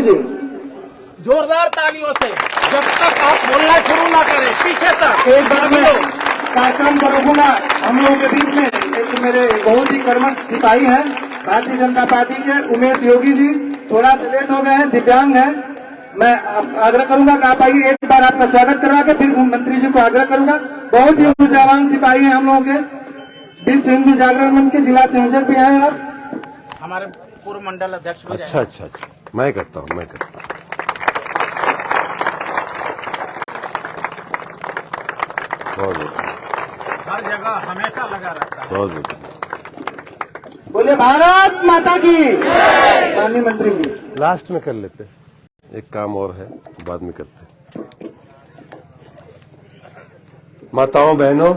कीजिए जोरदार तालियों से। जब तक आप बोलना शुरू ना करें पीछे तक। एक बार मैं कार्यक्रम को रोकूंगा। हम लोगों के बीच में एक मेरे बहुत ही कर्मठ सिपाही हैं भारतीय जनता पार्टी के उमेश योगी जी, थोड़ा सा लेट हो गए हैं, दिव्यांग हैं। मैं आग्रह करूंगा कि आप आइए, एक बार आपका स्वागत करवा के फिर मंत्री जी को आग्रह करूंगा। बहुत ही ऊर्जावान सिपाही हैं हम लोगों के। विश्व हिंदू जागरण मंच के जिला संयोजक भी हैं आप, हमारे पूर्व मंडल अध्यक्ष भी रहे। अच्छा, मैं करता हूँ। हर जगह हमेशा लगा रहता है। बहुत बोले भारत माता की। माननीय मंत्री जी, लास्ट में कर लेते हैं, एक काम और है, बाद में करते हैं। माताओं, बहनों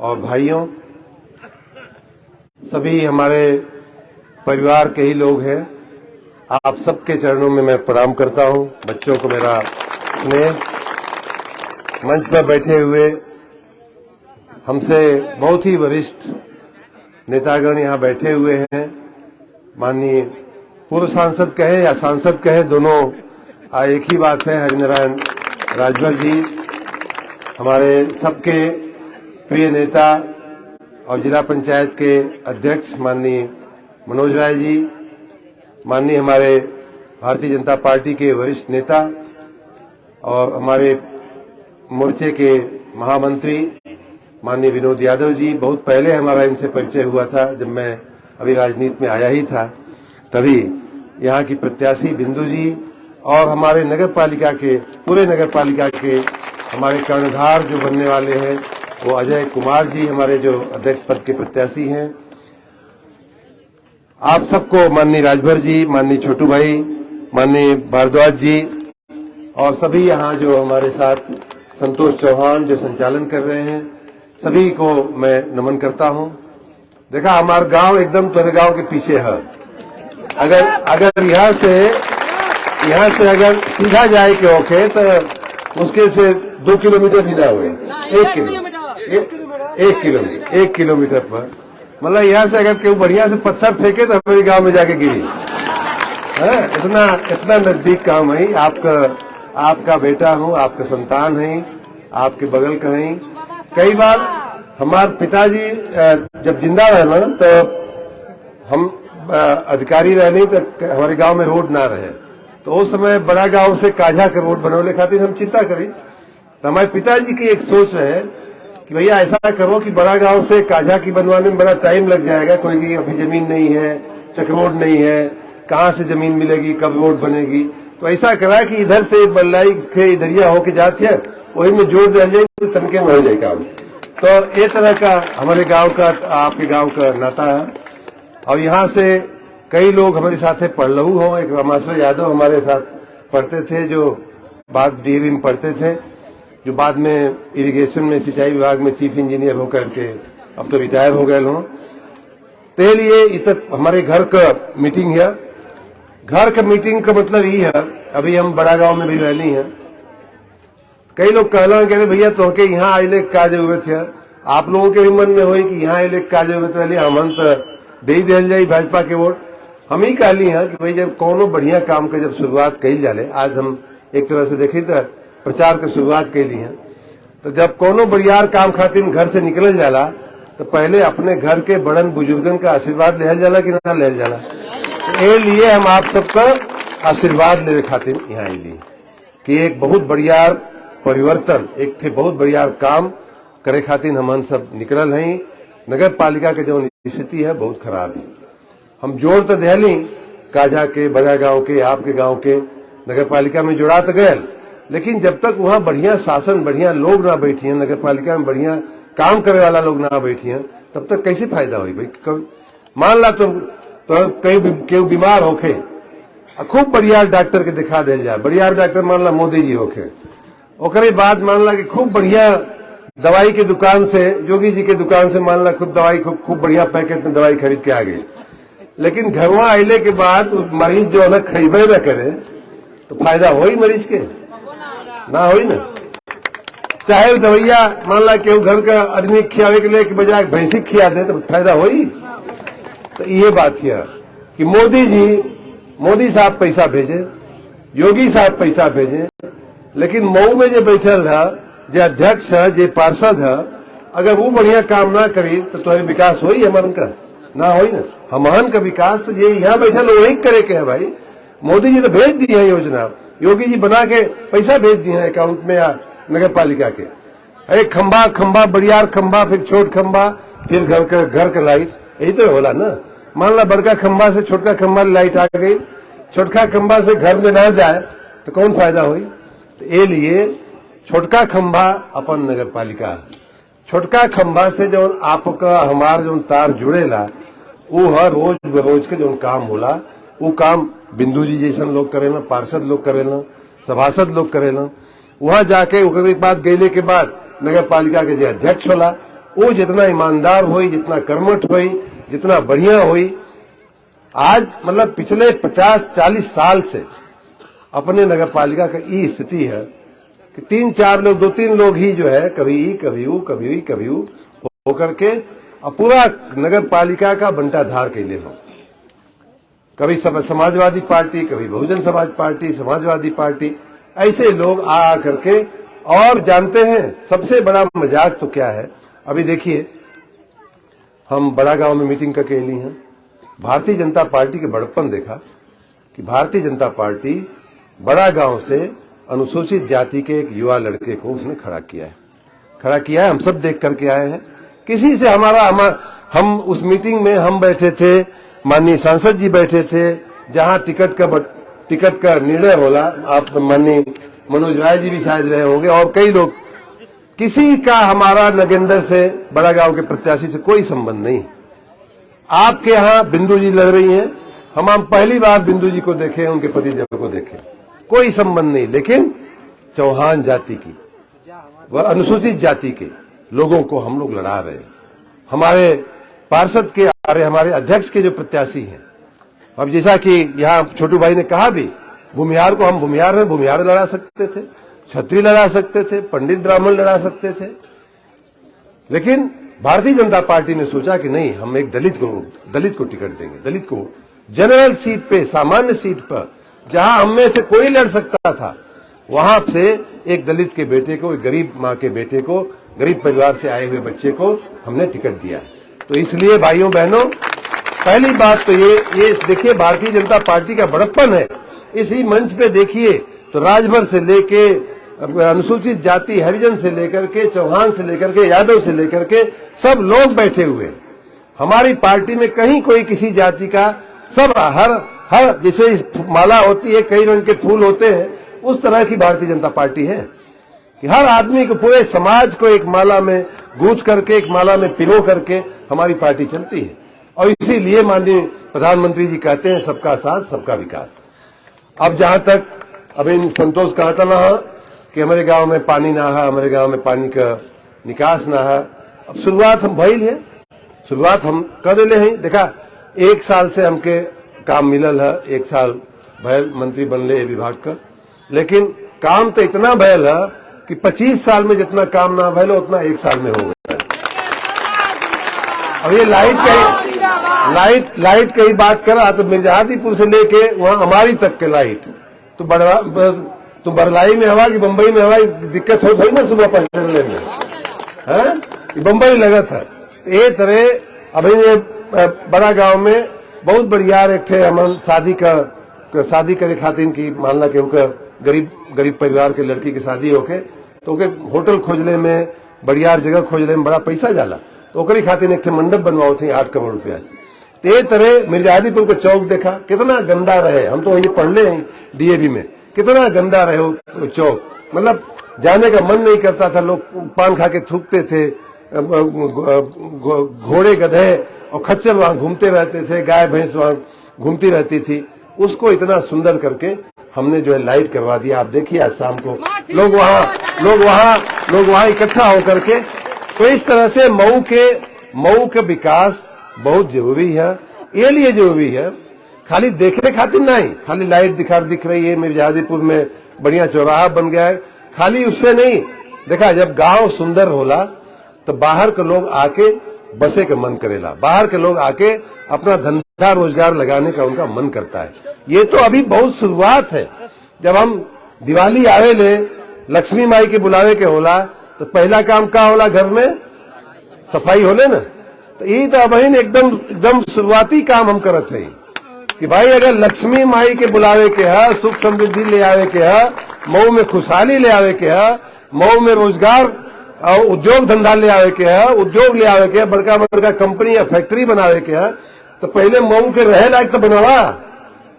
और भाइयों, सभी हमारे परिवार के ही लोग हैं। आप सबके चरणों में मैं प्रणाम करता हूं। बच्चों को मेरा स्नेह। मंच पर बैठे हुए हमसे बहुत ही वरिष्ठ नेतागण यहाँ बैठे हुए हैं। माननीय पूर्व सांसद कहें या सांसद कहें, दोनों एक ही बात है। हरिनारायण राजभर जी हमारे सबके प्रिय नेता और जिला पंचायत के अध्यक्ष माननीय मनोज राय जी, माननीय हमारे भारतीय जनता पार्टी के वरिष्ठ नेता और हमारे मोर्चे के महामंत्री माननीय विनोद यादव जी। बहुत पहले हमारा इनसे परिचय हुआ था, जब मैं अभी राजनीति में आया ही था, तभी यहाँ की प्रत्याशी बिंदु जी और हमारे नगर पालिका के, पूरे नगर पालिका के हमारे कर्णधार जो बनने वाले हैं वो अजय कुमार जी, हमारे जो अध्यक्ष पद के प्रत्याशी हैं। आप सबको माननीय राजभर जी, माननीय छोटू भाई, माननीय भारद्वाज जी और सभी यहाँ जो हमारे साथ संतोष चौहान जो संचालन कर रहे हैं, सभी को मैं नमन करता हूँ। देखा, हमारा गांव एकदम तोरे गांव के पीछे है। अगर यहाँ से अगर सीधा जाए के होके तो मुश्किल से 2 किलोमीटर भी ना हुए, 1 किलोमीटर पर। मतलब यहाँ से अगर कोई बढ़िया से पत्थर फेंके तो हमारे गांव में जाके गिरी। इतना नजदीक काम है। आपका बेटा हूँ, आपका संतान है, आपके बगल का है। कई बार हमारे पिताजी जब जिंदा रहे ना, तो हम अधिकारी रहे नहीं, तो हमारे गांव में रोड ना रहे, तो उस समय बड़ा गांव से काझा के रोड बनवले खातिर हम चिंता करी। तो हमारे पिताजी की एक सोच है कि भैया ऐसा करो कि बड़ा गांव से काझा की बनवाने में बड़ा टाइम लग जाएगा, कोई भी अभी जमीन नहीं है, चक रोड नहीं है, कहाँ से जमीन मिलेगी, कब रोड बनेगी। तो ऐसा करा कि इधर से बल्लाई के इधरिया होके जाते हैं, वही में जोड़ दिया जाए तो तनके में हो जाए काम। तो ये तरह का हमारे गांव का, आपके गांव का नाता है। और यहाँ से कई लोग हमारे साथ पढ़लहू हो। एक रामाश्वर यादव हमारे साथ पढ़ते थे, जो बाद डीएवी में पढ़ते थे, जो बाद में इरिगेशन में, सिंचाई विभाग में चीफ इंजीनियर होकर के अब तो रिटायर हो गए हों। ते लिए इधर हमारे घर का मीटिंग है। घर का मीटिंग का मतलब ये है, अभी हम बड़ा गांव में भी रहनी है। कई लोग कहना कह रहे भैया तो के यहाँ आइले का जरूरत है। आप लोगों के भी मन में हो कि यहाँ आइले का जरूरत रही, हमन तो दे दिल जाये भाजपा के वोट। हम ही कहली हैं कि भाई जब कोनो बढ़िया काम का जब शुरुआत कही जाले, आज हम एक तरह से देखी तो प्रचार की शुरुआत कैली है, तो जब कोनो बढ़िया काम खातिर घर से निकल जाला तो पहले अपने घर के बड़न बुजुर्गन का आशीर्वाद ले जाला कि ना ले जाला। तो लिए हम आप सबका आशीर्वाद लेवे खातिर यहाँ आइली कि एक बहुत बढ़िया परिवर्तन, एक थे बहुत बढ़िया काम करे खातिर हमन सब निकल हैं। नगर पालिका के जो स्थिति है बहुत खराब है। हम जोड़ तो दहली काझा के, बड़ा गांव के, आपके गांव के नगर पालिका में जोड़ा तो गए, लेकिन जब तक वहां बढ़िया शासन, बढ़िया लोग ना बैठिए, नगर पालिका में बढ़िया काम करे वाला लोग ना बैठिए, तब तक कैसे फायदा हुई भाई। मान ला तो कई बीमार होके खूब बढ़िया डॉक्टर के दिखा दे जाए, बढ़िया डॉक्टर मान ला मोदी जी होके, ओकरे बाद मान ला कि खूब बढ़िया दवाई के दुकान से, योगी जी के दुकान से मान ला खूब दवाई, खूब बढ़िया पैकेट में दवाई खरीद के आ गई। लेकिन घरवा आइले के बाद मरीज जो है खरीबे न करे तो फायदा हो ही मरीज के ना हो ना। चाहे दवाइया मान ला केहू घर का आदमी खियावे के लिए के बजाय भैंसी खिया दे तो फायदा हो ही। तो ये बात है कि मोदी जी मोदी साहब पैसा भेजे, योगी साहब पैसा भेजे, लेकिन मऊ में जो बैठल है, जो अध्यक्ष है, जो पार्षद है, अगर वो बढ़िया काम ना करी तो तुम्हारे विकास हो हमन का ना हो ना। हमन का विकास तो ये यहाँ बैठल वही करे के है भाई। मोदी जी तो भेज दी है योजना, योगी जी बना के पैसा भेज दिए हैं अकाउंट में या नगर पालिका के। अरे खंबा बड़ियार खंबा, फिर छोट खंबा, फिर घर का लाइट, यही तो होला ना। मान ला बड़का खंबा से छोटका खंबा लाइट आ गई, छोटका खंबा से घर में ना जाए तो कौन फायदा हुई। तो ये लिए छोटका खंबा अपन नगर पालिका, छोटका खंबा से जो आपका हमार जो तार जुड़ेला वो हर रोज बरोज के जो काम होला, वो काम बिंदु जी जैसन लोग करेला, पार्षद लोग करेला, सभासद लोग करेला। वहां जाके उसके बाद गईले के बाद नगर पालिका के जो अध्यक्ष होला वो जितना ईमानदार हुई, जितना कर्मठ हुई, जितना बढ़िया हुई। आज मतलब पिछले 50-40 साल से अपने नगर पालिका का ये स्थिति है कि 3-4 लोग, 2-3 लोग ही जो है कभी वो होकर के पूरा नगर पालिका का बंटाधार कैले हो। कभी समाजवादी पार्टी, कभी बहुजन समाज पार्टी, समाजवादी पार्टी, ऐसे लोग आ करके। और जानते हैं सबसे बड़ा मजाक तो क्या है, अभी देखिए हम बड़ा गांव में मीटिंग करके ली हैं, भारतीय जनता पार्टी के बड़प्पन देखा कि भारतीय जनता पार्टी बड़ा गांव से अनुसूचित जाति के एक युवा लड़के को उसने खड़ा किया है। हम सब देख करके आए हैं। किसी से हम उस मीटिंग में हम बैठे थे, माननीय सांसद जी बैठे थे, जहां टिकट का निर्णय होला, आप माननीय मनोज राय जी भी शायद रहे होंगे और कई लोग। किसी का हमारा नगेंद्र से, बड़ा गांव के प्रत्याशी से कोई संबंध नहीं। आपके यहां बिंदु जी लड़ रही हैं, हम पहली बार बिंदु जी को देखे, उनके पतिदेव को देखे, कोई संबंध नहीं। लेकिन चौहान जाति की, वह अनुसूचित जाति के लोगों को हम लोग लड़ा रहे हैं। हमारे पार्षद के, हमारे अध्यक्ष के जो प्रत्याशी हैं, अब जैसा कि यहाँ छोटू भाई ने कहा भी, भूमिहार को हम भूमिहार लड़ा सकते थे, छत्री लड़ा सकते थे, पंडित ब्राह्मण लड़ा सकते थे, लेकिन भारतीय जनता पार्टी ने सोचा कि नहीं, हम एक दलित को टिकट देंगे। दलित को जनरल सीट पे, सामान्य सीट पर, जहां हम में से कोई लड़ सकता था, वहां से एक दलित के बेटे को, एक गरीब माँ के बेटे को, गरीब परिवार से आए हुए बच्चे को हमने टिकट दिया। तो इसलिए भाइयों बहनों, पहली बात तो ये देखिए भारतीय जनता पार्टी का बड़प्पन है। इसी मंच पे देखिए तो राजभर से लेके, अनुसूचित जाति हरिजन से लेकर के, चौहान से लेकर के, यादव से लेकर के सब लोग बैठे हुए। हमारी पार्टी में कहीं कोई किसी जाति का, सब हर जैसे माला होती है, कई रंग के फूल होते हैं, उस तरह की भारतीय जनता पार्टी है कि हर आदमी को, पूरे समाज को एक माला में गूंथ करके, एक माला में पिरो करके हमारी पार्टी चलती है। और इसीलिए माननीय प्रधानमंत्री जी कहते हैं सबका साथ सबका विकास। अब जहां तक अभी संतोष कहता ना कि हमारे गांव में पानी ना है, हमारे गांव में पानी का निकास ना है, अब शुरुआत हम भइल है, शुरुआत हम कर दिले हैं। देखा 1 साल से हमके काम मिलल है, 1 साल भयल मंत्री बनले विभाग का, लेकिन काम तो इतना भयल है कि 25 साल में जितना काम ना भयल उतना 1 साल में हो गया। अब ये लाइट की बात करा तो मिर्जादीपुर से लेके वहां हमारी तक के लाइट तो बरलाई में हवा कि बम्बई में हवा, दिक्कत हो थोड़ी ना सुबह पहुंचने में, है बम्बई लगा था। ये तरह अभी ये बड़ा गांव में बहुत बढ़िया एक थे हम शादी करे खातिर की, मानला के उनका गरीब परिवार के लड़की की शादी होके तो उनके होटल खोजले में, बढ़िया जगह खोजले में बड़ा पैसा जाला, तो ओकरी खातिर एक मंडप बनवाओ थे 8 करोड़ रुपया से। ते तरह मिर्जादीपुर को चौक देखा कितना गंदा रहे, हम तो ये पढ़ ले हैं डीएवी में, कितना गंदा रहे वो चौक, मतलब जाने का मन नहीं करता था। लोग पान खा के थूकते थे, घोड़े गधे और खच्चर वहां घूमते रहते थे, गाय भैंस वहां घूमती रहती थी। उसको इतना सुंदर करके हमने जो है लाइट करवा दिया। आप देखिए आज शाम को लोग वहां इकट्ठा होकर के, तो इस तरह से मऊ के विकास बहुत जरूरी है। ये लिए जरूरी है खाली देखने खातिर नहीं, खाली लाइट दिख रही है, मिर्जादीपुर में बढ़िया चौराहा बन गया है, खाली उससे नहीं। देखा जब गांव सुंदर होला तो बाहर के लोग आके बसे का मन करेला, बाहर के लोग आके अपना धंधा रोजगार लगाने का उनका मन करता है। ये तो अभी बहुत शुरुआत है। जब हम दिवाली आवे ले, लक्ष्मी माई के बुलावे के होला, तो पहला काम का होला, घर में सफाई होले ना। तो ये तो अभी एकदम शुरुआती काम हम करत है कि भाई अगर लक्ष्मी माई के बुलावे के है, सुख समृद्धि ले आवे के है, मऊ में खुशहाली ले आवे के है, मऊ में रोजगार और उद्योग धंधा ले आवे के है, उद्योग ले आवे के है, बड़का बड़का कंपनी या फैक्ट्री बनावे के है, तो पहले मऊ के रहे लायक तो बनावा।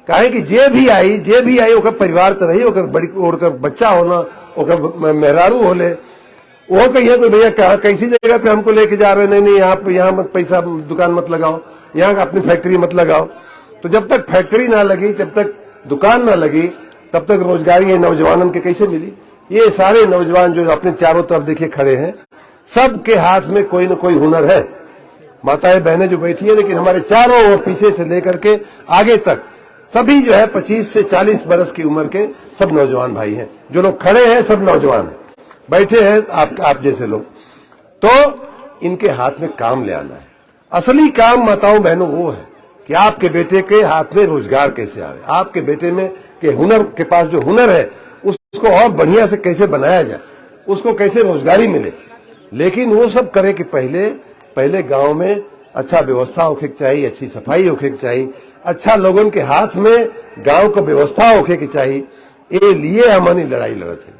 काहे कि जे भी आई ओकर परिवार तो रही, ओकर बड़ी ओकर बच्चा होना, ओकर मेहरारू होले, वो कहिए तो भैया कैसी जगह पे हमको लेके जा रहे, नहीं यहाँ मत पैसा दुकान मत लगाओ, यहाँ अपनी फैक्ट्री मत लगाओ। तो जब तक फैक्ट्री ना लगी, जब तक दुकान ना लगी, तब तक रोजगारी ये नौजवानों के कैसे मिली। ये सारे नौजवान जो अपने चारों तरफ देखे खड़े हैं, सबके हाथ में कोई न कोई हुनर है। माताएं बहनें जो बैठी है, लेकिन हमारे चारों ओर पीछे से लेकर के आगे तक सभी जो है 25 से 40 बरस की उम्र के सब नौजवान भाई हैं। जो लोग खड़े हैं सब नौजवान हैं, बैठे हैं आप जैसे लोग। तो इनके हाथ में काम ले आना है। असली काम माताओं बहनों वो है कि आपके बेटे के हाथ में रोजगार कैसे आवे, आपके बेटे में के हुनर के पास जो हुनर है उसको और बढ़िया से कैसे बनाया जाए, उसको कैसे रोजगारी मिले। लेकिन वो सब करे कि पहले गांव में अच्छा व्यवस्था होके चाहिए, अच्छी सफाई होके चाहिए, अच्छा लोगों के हाथ में गांव को व्यवस्था होके की चाहिए। ये लिए हमारी लड़ाई लड़त है।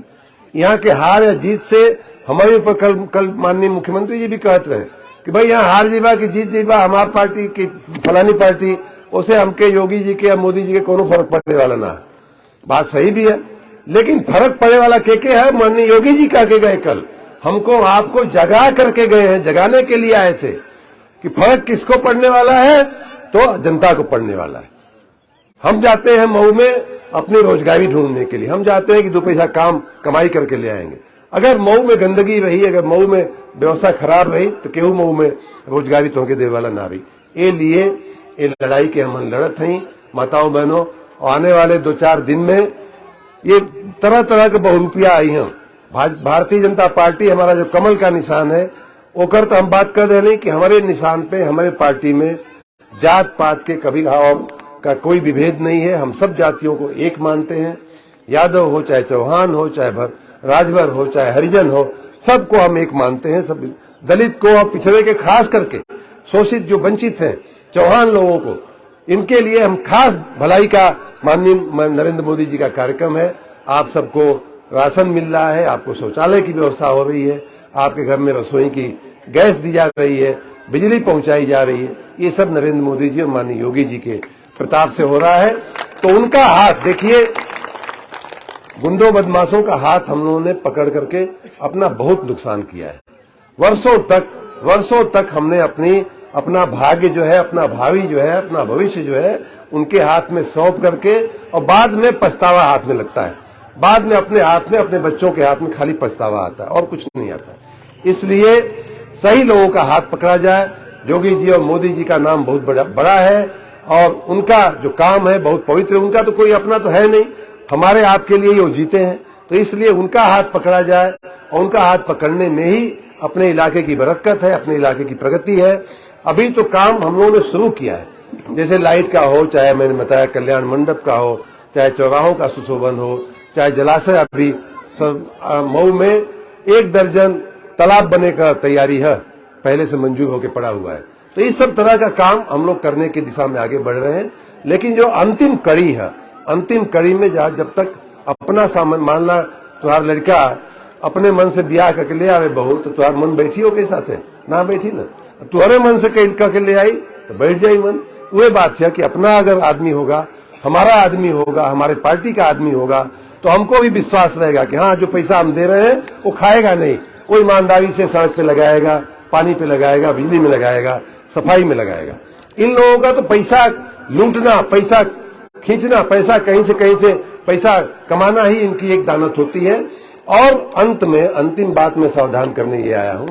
यहाँ के हार या जीत से हमारे ऊपर कल माननीय मुख्यमंत्री जी भी कहते रहे कि भाई यहाँ हार जीवा की जीत जीवा, हमारी पार्टी की फलानी पार्टी, उसे हमके योगी जी के या मोदी जी के कोनो फर्क पड़ने वाला ना है। बात सही भी है, लेकिन फर्क पड़ने वाला के है, माननीय योगी जी कह के गए कल, हमको आपको जगा करके गए हैं, जगाने के लिए आए थे कि फर्क किसको पड़ने वाला है, तो जनता को पड़ने वाला है। हम जाते हैं मऊ में अपनी रोजगारी ढूंढने के लिए, हम जाते हैं कि 2 पैसा काम कमाई करके ले आएंगे। अगर मऊ में गंदगी रही, अगर मऊ में व्यवस्था खराब रही, तो केहू मऊ में रोजगारी तो दे वाला ना रही। ये लिए ये लड़ाई के हम लड़त हैं माताओं बहनों। आने वाले 2-4 दिन में ये तरह तरह के बहुरूपिया आई हैं। भारतीय जनता पार्टी हमारा जो कमल का निशान है, ओकर तो हम बात कर रहे हैं कि हमारे निशान पे, हमारे पार्टी में जात पात के कभी भाव का कोई विभेद नहीं है। हम सब जातियों को एक मानते हैं। यादव हो, चाहे चौहान हो, चाहे राजभर हो, चाहे हरिजन हो, सबको हम एक मानते हैं। सब दलित को और पिछड़े के, खास करके शोषित जो वंचित हैं चौहान लोगों को, इनके लिए हम खास भलाई का माननीय नरेंद्र मोदी जी का कार्यक्रम है। आप सबको राशन मिल रहा है, आपको शौचालय की व्यवस्था हो रही है, आपके घर में रसोई की गैस दी जा रही है, बिजली पहुंचाई जा रही है। ये सब नरेंद्र मोदी जी और माननीय योगी जी के प्रताप से हो रहा है। तो उनका हाथ देखिए, गुंडों बदमाशों का हाथ हम लोगों ने पकड़ करके अपना बहुत नुकसान किया है। वर्षों तक हमने अपना भाग्य जो है, अपना भावी जो है, अपना भविष्य जो है उनके हाथ में सौंप करके, और बाद में पछतावा हाथ में लगता है। बाद में अपने हाथ में, अपने बच्चों के हाथ में खाली पछतावा आता है और कुछ नहीं आता। इसलिए सही लोगों का हाथ पकड़ा जाए। योगी जी और मोदी जी का नाम बहुत बड़ा है और उनका जो काम है बहुत पवित्र है। उनका तो कोई अपना तो है नहीं, हमारे आपके लिए वो जीते हैं। तो इसलिए उनका हाथ पकड़ा जाए, और उनका हाथ पकड़ने में ही अपने इलाके की बरकत है, अपने इलाके की प्रगति है। अभी तो काम हम लोगों ने शुरू किया है, जैसे लाइट का हो, चाहे मैंने बताया कल्याण मंडप का हो, चाहे चौराहों का सुशोभन हो, चाहे जलाशय। अभी मऊ में 1 दर्जन तालाब बने का तैयारी है, पहले से मंजूर होकर पड़ा हुआ है। तो इस सब तरह का काम हम लोग करने की दिशा में आगे बढ़ रहे हैं। लेकिन जो अंतिम कड़ी है, अंतिम कड़ी में जब तक अपना सामान, मान ला तुम्हारा लड़का अपने मन से ब्याह करके ले आवे बहू, तो तुम्हारा मन बैठी हो के साथ है ना, बैठी ना। तुम्हारे मन से कहीं करके ले आई तो बैठ जाई मन। वही बात है कि अपना अगर आदमी होगा, हमारा आदमी होगा, हमारे पार्टी का आदमी होगा, तो हमको भी विश्वास रहेगा कि हाँ, जो पैसा हम दे रहे हैं वो खाएगा नहीं, वो ईमानदारी से सड़क पे लगाएगा, पानी पे लगाएगा, बिजली में लगाएगा, सफाई में लगाएगा। इन लोगों का तो पैसा लूटना, पैसा खींचना, पैसा कहीं से पैसा कमाना ही इनकी एक दानत होती है। और अंत में अंतिम बात में सावधान करने ये आया हूं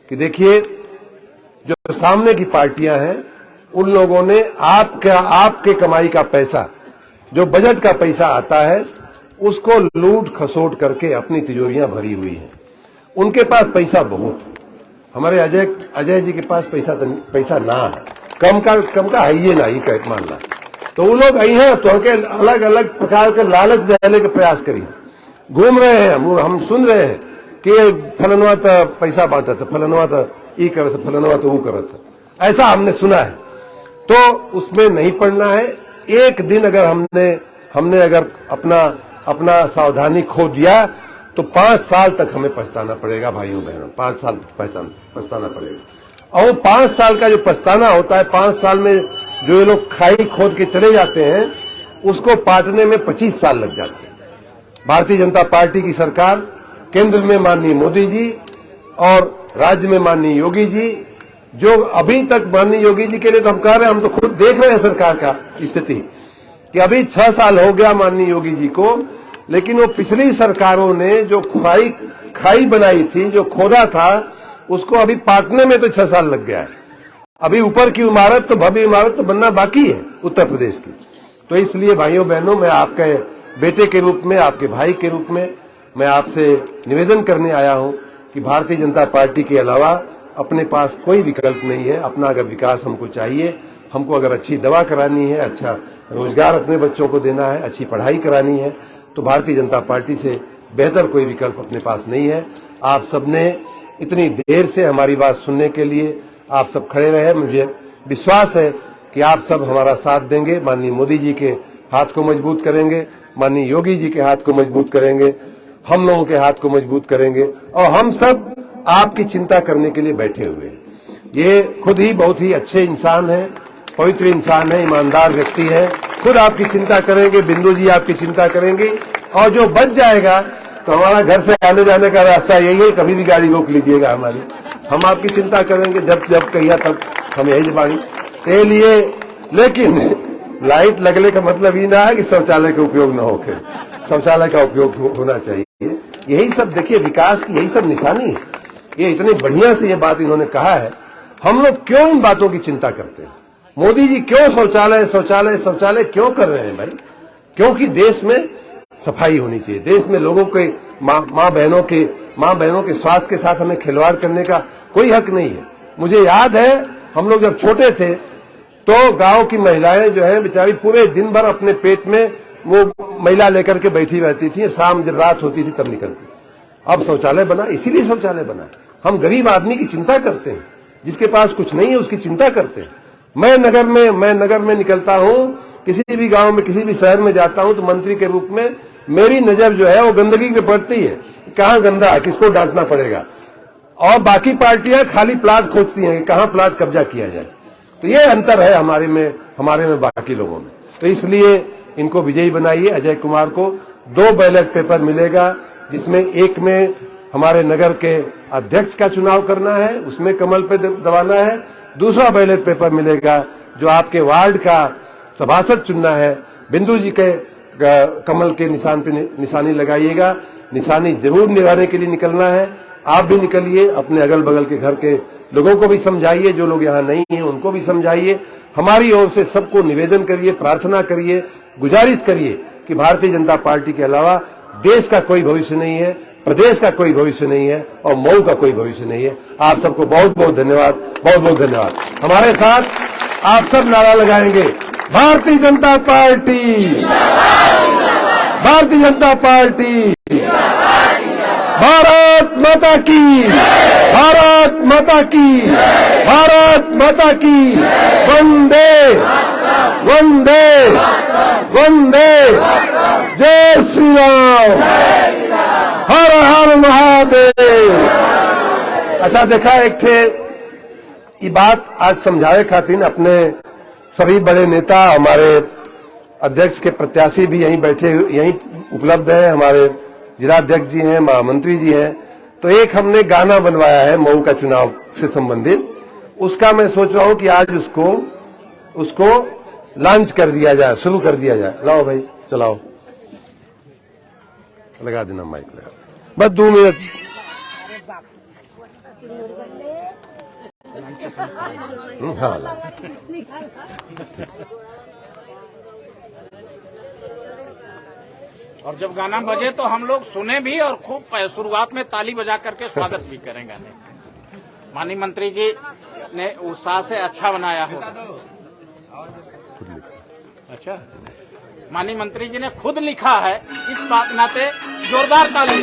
कि देखिए, जो सामने की पार्टियां हैं उन लोगों ने आपके कमाई का पैसा, जो बजट का पैसा आता है, उसको लूट खसोट करके अपनी तिजोरियां भरी हुई हैं। उनके पास पैसा बहुत है। हमारे अजय जी के पास पैसा ना है, कम का है ये ना, ये कह मान ला। तो वो लोग आई हैं तो हमके अलग अलग प्रकार के लालच देने के प्रयास करिए, घूम रहे हैं हम सुन रहे हैं कि फलनवा तो पैसा बांटा था, फलनवा तो ये करे था, फलनवा तो वो करे था, ऐसा हमने सुना है। तो उसमें नहीं पड़ना है। एक दिन अगर हमने अगर अपना सावधानी खो दिया तो 5 साल तक हमें पछताना पड़ेगा भाइयों बहनों, 5 साल पछताना पड़ेगा। और 5 साल का जो पछताना होता है, 5 साल में जो ये लोग खाई खोद के चले जाते हैं, उसको पाटने में 25 साल लग जाते हैं। भारतीय जनता पार्टी की सरकार, केंद्र में माननीय मोदी जी और राज्य में माननीय योगी जी, जो अभी तक माननीय योगी जी के लिए तो हम कह रहे हैं, हम तो खुद देख रहे हैं सरकार का स्थिति कि अभी 6 साल हो गया माननीय योगी जी को, लेकिन वो पिछली सरकारों ने जो खाई बनाई थी, जो खोदा था, उसको अभी पाटने में तो 6 साल लग गया है। अभी ऊपर की इमारत तो भव्य इमारत तो बनना बाकी है उत्तर प्रदेश की। तो इसलिए भाइयों बहनों, मैं आपके बेटे के रूप में, आपके भाई के रूप में मैं आपसे निवेदन करने आया हूं कि भारतीय जनता पार्टी के अलावा अपने पास कोई विकल्प नहीं है। अपना अगर विकास हमको चाहिए, हमको अगर अच्छी दवा करानी है, अच्छा रोजगार अपने बच्चों को देना है, अच्छी पढ़ाई करानी है, तो भारतीय जनता पार्टी से बेहतर कोई विकल्प अपने पास नहीं है। आप सबने इतनी देर से हमारी बात सुनने के लिए आप सब खड़े रहे। मुझे विश्वास है कि आप सब हमारा साथ देंगे, माननीय मोदी जी के हाथ को मजबूत करेंगे, माननीय योगी जी के हाथ को मजबूत करेंगे, हम लोगों के हाथ को मजबूत करेंगे, और हम सब आपकी चिंता करने के लिए बैठे हुए हैं। ये खुद ही बहुत ही अच्छे इंसान है, पवित्र इंसान है, ईमानदार व्यक्ति है, खुद आपकी चिंता करेंगे, बिंदु जी आपकी चिंता करेंगे, और जो बच जाएगा तो हमारा घर से आने जाने का रास्ता यही है, कभी भी गाड़ी रोक लीजिएगा हमारी, हम आपकी चिंता करेंगे जब कहिया तब हम यही जबानी के लिए। लेकिन लाइट लगने का मतलब ये ना है कि शौचालय का उपयोग न हो, शौचालय का उपयोग होना चाहिए। यही सब देखिए विकास की यही सब निशानी है। ये इतने बढ़िया से ये बात इन्होंने कहा है, हम लोग क्यों इन बातों की चिंता करते हैं? मोदी जी क्यों शौचालय क्यों कर रहे हैं भाई? क्योंकि देश में सफाई होनी चाहिए, देश में लोगों के माँ बहनों के स्वास्थ्य के साथ हमें खिलवाड़ करने का कोई हक नहीं है। मुझे याद है हम लोग जब छोटे थे तो गांव की महिलाएं जो है बेचारी पूरे दिन भर अपने पेट में वो महिला लेकर के बैठी रहती थी, शाम जब रात होती थी तब निकलती। अब शौचालय बना, इसीलिए शौचालय बना। हम गरीब आदमी की चिंता करते हैं, जिसके पास कुछ नहीं है उसकी चिंता करते हैं। मैं नगर में निकलता हूं, किसी भी गांव में किसी भी शहर में जाता हूं तो मंत्री के रूप में मेरी नजर जो है वो गंदगी पे पड़ती है, कहां गंदा है, किसको डांटना पड़ेगा। और बाकी पार्टियां खाली प्लाट खोजती हैं कि कहां प्लाट कब्जा किया जाए। तो ये अंतर है हमारे में बाकी लोगों में। तो इसलिए इनको विजयी बनाइए। अजय कुमार को 2 बैलेट पेपर मिलेगा, जिसमें एक में हमारे नगर के अध्यक्ष का चुनाव करना है, उसमें कमल पे दबाना है। दूसरा बैलेट पेपर मिलेगा जो आपके वार्ड का सभासद चुनना है, बिंदु जी के कमल के निशान पे निशानी लगाइएगा। निशानी जरूर लगाने के लिए निकलना है। आप भी निकलिए, अपने अगल बगल के घर के लोगों को भी समझाइए, जो लोग यहाँ नहीं हैं उनको भी समझाइए। हमारी ओर से सबको निवेदन करिए, प्रार्थना करिए, गुजारिश करिए कि भारतीय जनता पार्टी के अलावा देश का कोई भविष्य नहीं है, प्रदेश का कोई भविष्य नहीं है और मऊ का कोई भविष्य नहीं है। आप सबको बहुत बहुत धन्यवाद, बहुत बहुत धन्यवाद। हमारे साथ आप सब नारा लगाएंगे, भारतीय जनता पार्टी, भारतीय जनता पार्टी, भारत माता की, भारत माता की, भारत माता की, वंदे वंदे वंदे, जय श्री राम, हर हर महादेव। अच्छा देखा एक थे ये बात आज समझावे खातिर अपने सभी बड़े नेता, हमारे अध्यक्ष के प्रत्याशी भी यहीं बैठे, यहीं उपलब्ध हैं, हमारे जिलाध्यक्ष जी हैं, महामंत्री जी हैं। तो एक हमने गाना बनवाया है मऊ का चुनाव से संबंधित, उसका मैं सोच रहा हूं कि आज उसको लॉन्च कर दिया जाए, शुरू कर दिया जाए। लाओ भाई चलाओ, लगा देना माइक, लगा बस 2 मिनट। हाँ और जब गाना बजे तो हम लोग सुने भी और खूब शुरुआत में ताली बजा करके स्वागत भी करेंगे। माननीय मंत्री जी ने उत्साह से अच्छा बनाया हो। अच्छा, माननीय मंत्री जी ने खुद लिखा है, इस बात नाते जोरदार ताली।